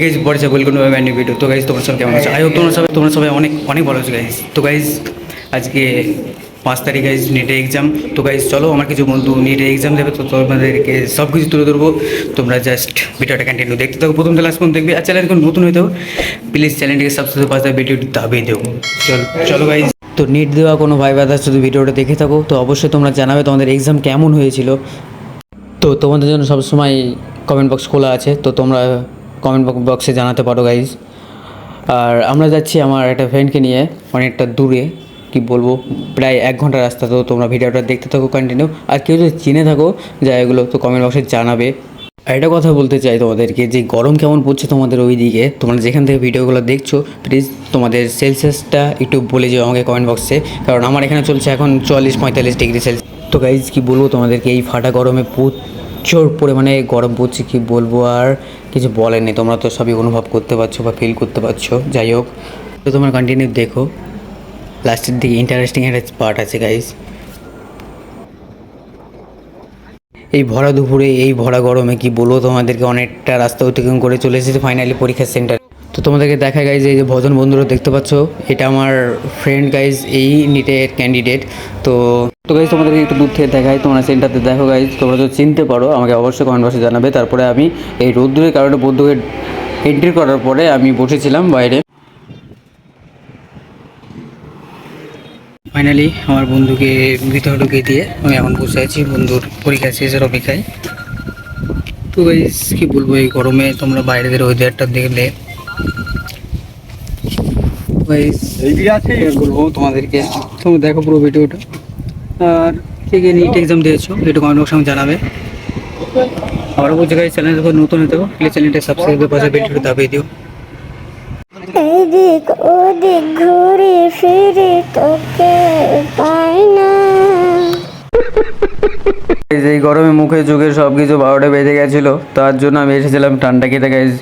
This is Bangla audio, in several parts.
গাইজ পড়ছে welcome to my new video. তো গাইজ তোমরা সব কেমন আছো? আই হোপ তোমরা সবাই অনেক অনেক ভালো আছো গাইজ। তো গাইজ আজকে 5 তারিখ গাইজ নেটে এক্সাম। তো গাইজ চলো, আমার কিছু বন্ধু নেটে এক্সাম দেবে, তো তোমাদেরকে সব কিছু তুলে ধরবো। তোমরা জাস্ট ভিডিওটা কন্টিনিউ দেখতে থাকো, প্রথম থেকে লাস্ট পর্যন্ত দেখবে। আর চ্যানেল এখন নতুন হইতেও প্লিজ চ্যানেলটিকে সাবস্ক্রাইব পাশে ভিডিওটি দাবিয়ে দেবো। চলো গাইজ, তো নেট দেওয়া কোনো ভাই বাদার শুধু ভিডিওটা দেখে থাকো। তো অবশ্যই তোমরা জানাবে তোমাদের এক্সাম কেমন হয়েছিল। তো তোমাদের জন্য সবসময় কমেন্ট বক্স খোলা আছে, তো তোমরা কমেন্ট বক্সে জানাতে পারো গাইজ। আর আমরা যাচ্ছি আমার একটা ফ্রেন্ডকে নিয়ে অনেকটা দূরে, কি বলবো, প্রায় 1 ঘন্টা রাস্তা। তো তোমরা ভিডিওটা দেখতে থাকো কন্টিনিউ। আর কেউ যদি চিনে থাকো জায়গাগুলো তো কমেন্ট বক্সে জানাবে। আর একটা কথা বলতে চাই তোমাদেরকে, যে গরম কেমন পড়ছে তোমাদের ওই দিকে, তোমরা যেখান থেকে ভিডিওগুলো দেখছো প্লিজ তোমাদের সেলসিয়াসটা একটু বলে যাও আমাকে কমেন্ট বক্সে, কারণ আমার এখানে চলছে এখন 44-45 ডিগ্রি সেলসিয়াস। তো গাইজ কি বলবো তোমাদেরকে, এই ফাটা গরমে প্রচুর পরিমাণে গরম পড়ছে, কি বলবো আর কিছু বলের নেই। তোমরা তো সবই অনুভব করতে পারছো বা ফিল করতে পারছো। যাই হোক, তো তোমরা কন্টিনিউ দেখো, লাস্টের দিকে ইন্টারেস্টিং একটা পার্ট আছে গাইজ। এই ভরা দুপুরে এই ভরা গরমে কি বলবো তোমাদেরকে, অনেকটা রাস্তা অতিক্রম করে চলে এসেছে ফাইনালি পরীক্ষার সেন্টার। তো তোমাদেরকে দেখা গাইজ, এই যে ভজন বন্ধুরা দেখতে পাচ্ছ, এটা আমার ফ্রেন্ড গাইজ, এই নিটের ক্যান্ডিডেট। তো তো গাইজ তোমাদেরকে একটু দূর থেকে দেখাই, তোমরা সেন্টারতে দেখো গাইজ। তোমরা যদি চিনতে পারো আমাকে অবশ্যই কমেন্ট বক্সে জানাবে। তারপরে আমি এই রোদ্দুরের কারণে বন্ধুকে এন্ট্রি করার পরে আমি বসেছিলাম বাইরে। ফাইনালি আমার বন্ধুকে ভিতরে ঢুকিয়ে দিয়ে আমি এখন বসে আছি বন্ধুর পরীক্ষা শেষের অপেক্ষায়। তো গাইজ কি বলবো, এই গরমে তোমরা বাইরের ওয়েদারটা দেখলে বলবো তোমাদেরকে, তোমরা দেখো পুরো ভিডিওটা। আর কে কে নিট এক্সাম দিয়েছো একটু কমেন্ট বক্সে জানাবে। আবারও বলছি গাইজ, চ্যানেল যখন নতুন হতে প্লিজ চ্যানেলটা সাবস্ক্রাইব করে পাশে ভিডিওটা দাবিয়ে দিও। এদিক ওদিক ঘুরে ফিরে তোকে পাই না। এই গরমে মুখে চোখে সব কিছু 12টা বেজে গেছিলো, তার জন্য আমি এসেছিলাম ঠান্ডা খেতে গাইজ।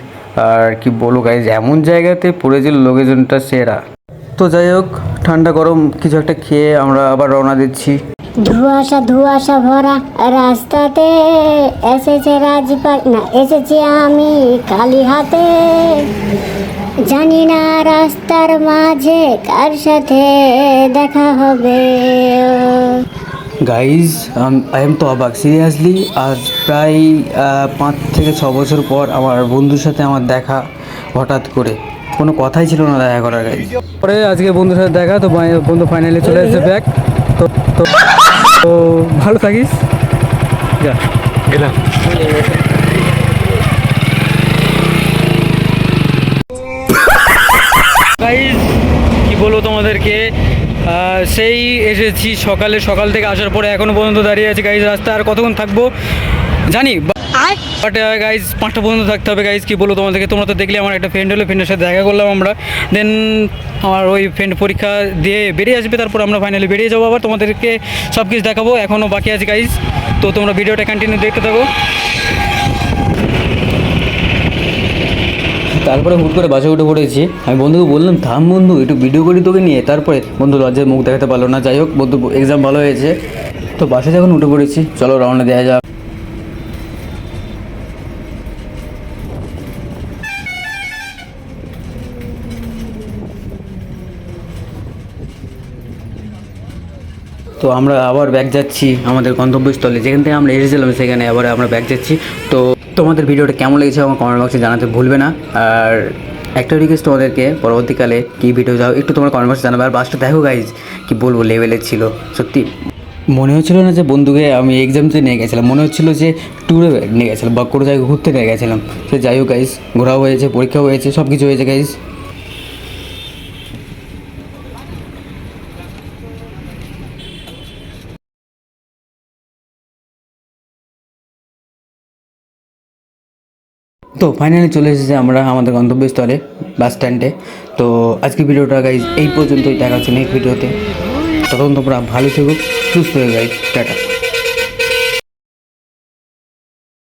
আর কি বলবো গাইজ, এমন জায়গাতে পড়েছিল লোকেশনটা সেরা। তো যাই হোক, ঠান্ডা গরম কিছু একটা খেয়ে আমরা আবার রওনা দিচ্ছি। ধোঁয়াশা ভরা রাস্তাতে এসেছে রাজপাক না, এসেছি আমি খালি হাতে। জানি না রাস্তার মাঝে কার সাথে দেখা হবে। গাইজ আই এম তো অবাক সিরিয়াসলি, আজ প্রায় 5 থেকে 6 বছর পর আমার বন্ধুর সাথে আমার দেখা হঠাৎ করে, কোনো কথাই ছিল না দেখা করার। গাইজ পরে আজকে বন্ধুর সাথে দেখা, তো বন্ধু ফাইনালি চলে এসেছে ব্যাক। তো তো তো ভালো থাকিস, যা গেলাম। গাইজ কি বলবো তোমাদেরকে, সেই এসেছি সকাল থেকে আসার পরে এখনো পর্যন্ত দাঁড়িয়ে আছি গাইজ রাস্তায়। আর কতক্ষণ থাকবো জানি, বাট গাইজ 5টা পর্যন্ত থাকতে হবে গাইজ। কি বলবো তোমাদেরকে, তোমরা তো দেখলে আমার একটা ফ্রেন্ড হলো, ফ্রেন্ডের সাথে দেখা করলাম আমরা। দেন আমার ওই ফ্রেন্ড পরীক্ষা দিয়ে বেরিয়ে আসবে, তারপর আমরা ফাইনালি বেরিয়ে যাবো। আবার তোমাদেরকে সব কিছু দেখাবো, এখনও বাকি আছে গাইজ। তো তোমরা ভিডিওটা কন্টিনিউ দেখতে থাকো। তারপরে হুট করে বাসে উঠে পড়েছি। আমি বন্ধুকে বললাম, থাম বন্ধু একটু ভিডিও করি তোকে নিয়ে। তারপরে বন্ধু লজ্জায় মুখ দেখাতে পারলো না। যাই হোক, বন্ধু এক্সাম ভালো হয়েছে। তো বাসে যখন উঠে পড়েছি, চলো রওনা দেওয়া যাক। তো আমরা আবার ব্যাক যাচ্ছি আমাদের গন্তব্যস্থলে, যেখান থেকে আমরা এসেছিলাম সেখানে আবার আমরা ব্যাক যাচ্ছি। তো তোমাদের ভিডিওটা কেমন লেগেছে আমার কমেন্ট বক্সে জানাতে ভুলবে না। আর একটা রিকোয়েস্ট তোমাদেরকে, পরবর্তীকালে কী ভিডিও যাও একটু তোমরা কমেন্ট বক্সে জানাবে। আর বাসটা দেখো গাইজ, কি বলবো লেভেলের ছিল সত্যি। মনে হচ্ছিলো না যে বন্ধুকে আমি এক্সামতে নিয়ে গেছিলাম, মনে হচ্ছিলো যে ট্যুরে নিয়ে গেছিলাম বা কোনো জায়গায় ঘুরতে নিয়ে গেছিলাম। সে যাই হোক গাইজ, ঘোরাও হয়েছে, পরীক্ষাও হয়েছে, সব কিছু হয়েছে গাইজ। তো ফাইনালি চলে এসেছি আমরা আমাদের গন্তব্যস্থলে, বাস স্ট্যান্ডে। তো আজকে ভিডিওটা গাইজ এই পর্যন্তই, দেখা হচ্ছে নেক্সট ভিডিওতে। তখন তোমরা ভালো থেকো, সুস্থ হয়ে গাইজ, টাটা।